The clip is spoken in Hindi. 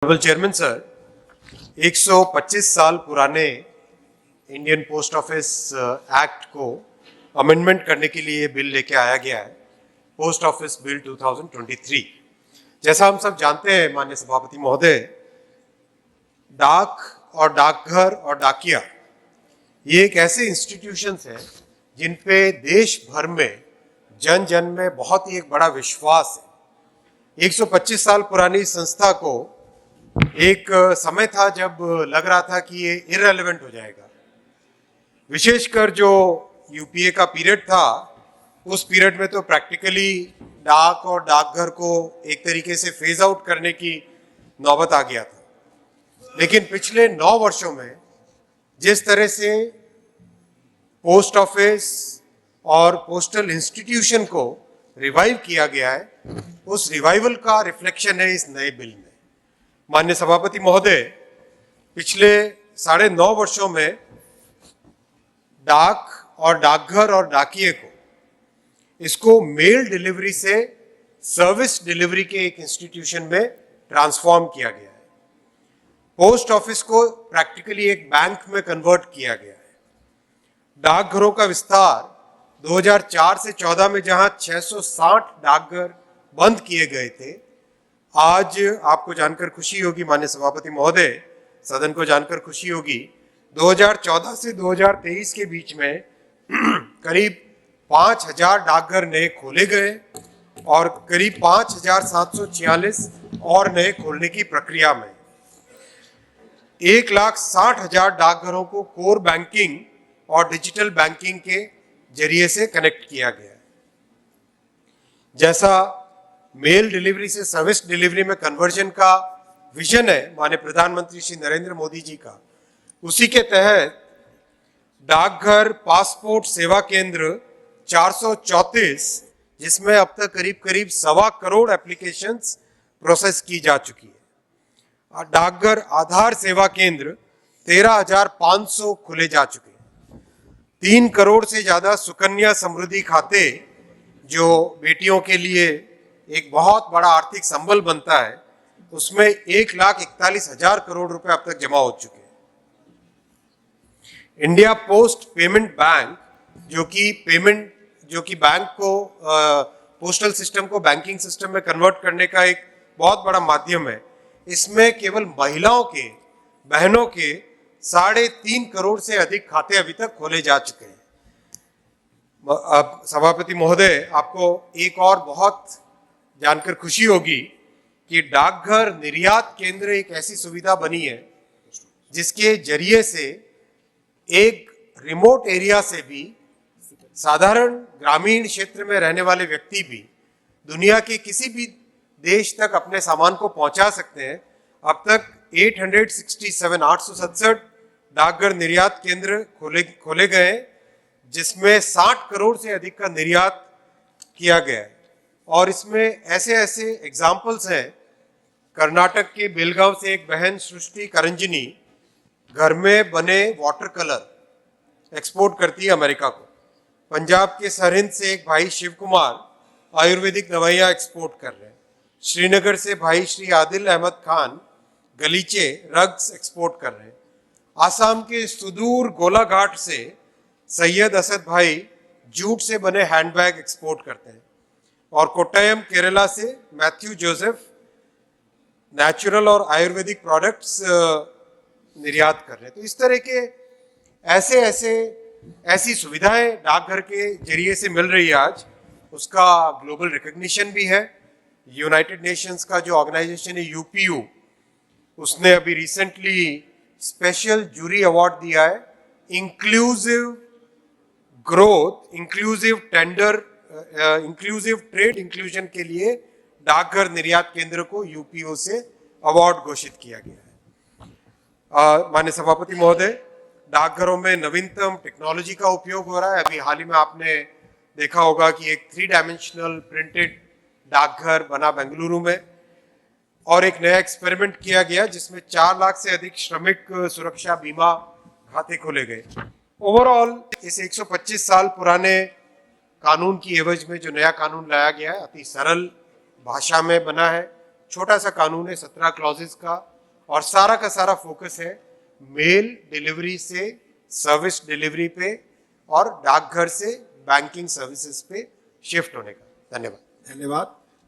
चेयरमैन सर, 125 साल पुराने इंडियन पोस्ट ऑफिस एक्ट को अमेंडमेंट करने के लिए बिल लेके आया गया है, पोस्ट ऑफिस बिल 2023। जैसा हम सब जानते हैं माननीय सभापति महोदय, डाक और डाकघर और डाकिया ये एक ऐसे इंस्टीट्यूशंस हैं जिन पे देश भर में जन जन में बहुत ही एक बड़ा विश्वास है। 125 साल पुरानी संस्था को एक समय था जब लग रहा था कि ये इररिलेवेंट हो जाएगा। विशेषकर जो यूपीए का पीरियड था, उस पीरियड में तो प्रैक्टिकली डाक और डाकघर को एक तरीके से फेज आउट करने की नौबत आ गया था। लेकिन पिछले 9 वर्षों में जिस तरह से पोस्ट ऑफिस और पोस्टल इंस्टीट्यूशन को रिवाइव किया गया है, उस रिवाइवल का रिफ्लेक्शन है इस नए बिल में। माननीय सभापति महोदय, पिछले 9.5 वर्षों में डाक और डाकघर और डाकिये को इसको मेल डिलीवरी से सर्विस डिलीवरी के एक इंस्टीट्यूशन में ट्रांसफॉर्म किया गया है। पोस्ट ऑफिस को प्रैक्टिकली एक बैंक में कन्वर्ट किया गया है। डाकघरों का विस्तार 2004 से 14 में जहां 660 डाकघर बंद किए गए थे, आज आपको जानकर खुशी होगी माननीय सभापति महोदय, सदन को जानकर खुशी होगी, 2014 से 2023 के बीच में करीब 5000 डाकघर नए खोले गए और करीब 5746 और नए खोलने की प्रक्रिया में। 1,60,000 डाकघरों को कोर बैंकिंग और डिजिटल बैंकिंग के जरिए से कनेक्ट किया गया है। जैसा मेल डिलीवरी से सर्विस डिलीवरी में कन्वर्जन का विजन है माननीय प्रधानमंत्री श्री नरेंद्र मोदी जी का, उसी के तहत डाकघर पासपोर्ट सेवा केंद्र 434, जिसमें अब तक करीब 1.25 करोड़ एप्लीकेशंस प्रोसेस की जा चुकी है। डाकघर आधार सेवा केंद्र 13,500 खुले जा चुके हैं। 3 करोड़ से ज्यादा सुकन्या समृद्धि खाते, जो बेटियों के लिए एक बहुत बड़ा आर्थिक संबल बनता है, उसमें 1,41,000 करोड़ रुपए अब तक जमा हो चुके हैं। इंडिया पोस्ट पेमेंट बैंक, जो कि बैंक को पोस्टल सिस्टम को बैंकिंग सिस्टम में कन्वर्ट करने का एक बहुत बड़ा माध्यम है, इसमें केवल महिलाओं के, बहनों के 3.5 करोड़ से अधिक खाते अभी तक खोले जा चुके हैं। अब सभापति महोदय, आपको एक और बहुत जानकर खुशी होगी कि डाकघर निर्यात केंद्र एक ऐसी सुविधा बनी है जिसके जरिए से एक रिमोट एरिया से भी साधारण ग्रामीण क्षेत्र में रहने वाले व्यक्ति भी दुनिया के किसी भी देश तक अपने सामान को पहुंचा सकते हैं। अब तक 867 डाकघर निर्यात केंद्र खोले गए, जिसमें 60 करोड़ से अधिक का निर्यात किया गया है। और इसमें ऐसे एग्जाम्पल्स हैं। कर्नाटक के बेलगांव से एक बहन सृष्टि करंजनी घर में बने वाटर कलर एक्सपोर्ट करती है अमेरिका को। पंजाब के सरहिंद से एक भाई शिव कुमार आयुर्वेदिक दवाइयाँ एक्सपोर्ट कर रहे हैं। श्रीनगर से भाई श्री आदिल अहमद खान गलीचे रग्स एक्सपोर्ट कर रहे हैं। आसाम के सुदूर गोलाघाट से सैयद असद भाई जूट से बने हैंडबैग एक्सपोर्ट करते हैं। और कोट्टायम केरला से मैथ्यू जोसेफ नेचुरल और आयुर्वेदिक प्रोडक्ट्स निर्यात कर रहे हैं। तो इस तरह के ऐसी सुविधाएं डाकघर के जरिए से मिल रही है आज, उसका ग्लोबल रिकॉग्निशन भी है। यूनाइटेड नेशंस का जो ऑर्गेनाइजेशन है यूपीयू, उसने अभी रिसेंटली स्पेशल जूरी अवार्ड दिया है inclusive growth, inclusive trade inclusion के लिए डाकघर निर्यात केंद्र को यूपीओ से अवार्ड घोषित किया गया है। माननीय सभापति महोदय, डाकघरों में नवीनतम टेक्नोलॉजी का उपयोग हो रहा है। अभी हाल ही में आपने देखा होगा कि एक 3 डायमेंशनल प्रिंटेड डाकघर बना बेंगलुरु में, और एक नया एक्सपेरिमेंट किया गया जिसमें 4 लाख से अधिक श्रमिक सुरक्षा बीमा खाते खोले गए। ओवरऑल इस 125 साल पुराने कानून की एवज में जो नया कानून लाया गया है, अति सरल भाषा में बना है, छोटा सा कानून है, 17 क्लॉजेस का, और सारा का सारा फोकस है मेल डिलीवरी से सर्विस डिलीवरी पे और डाकघर से बैंकिंग सर्विसेज पे शिफ्ट होने का। धन्यवाद। धन्यवाद।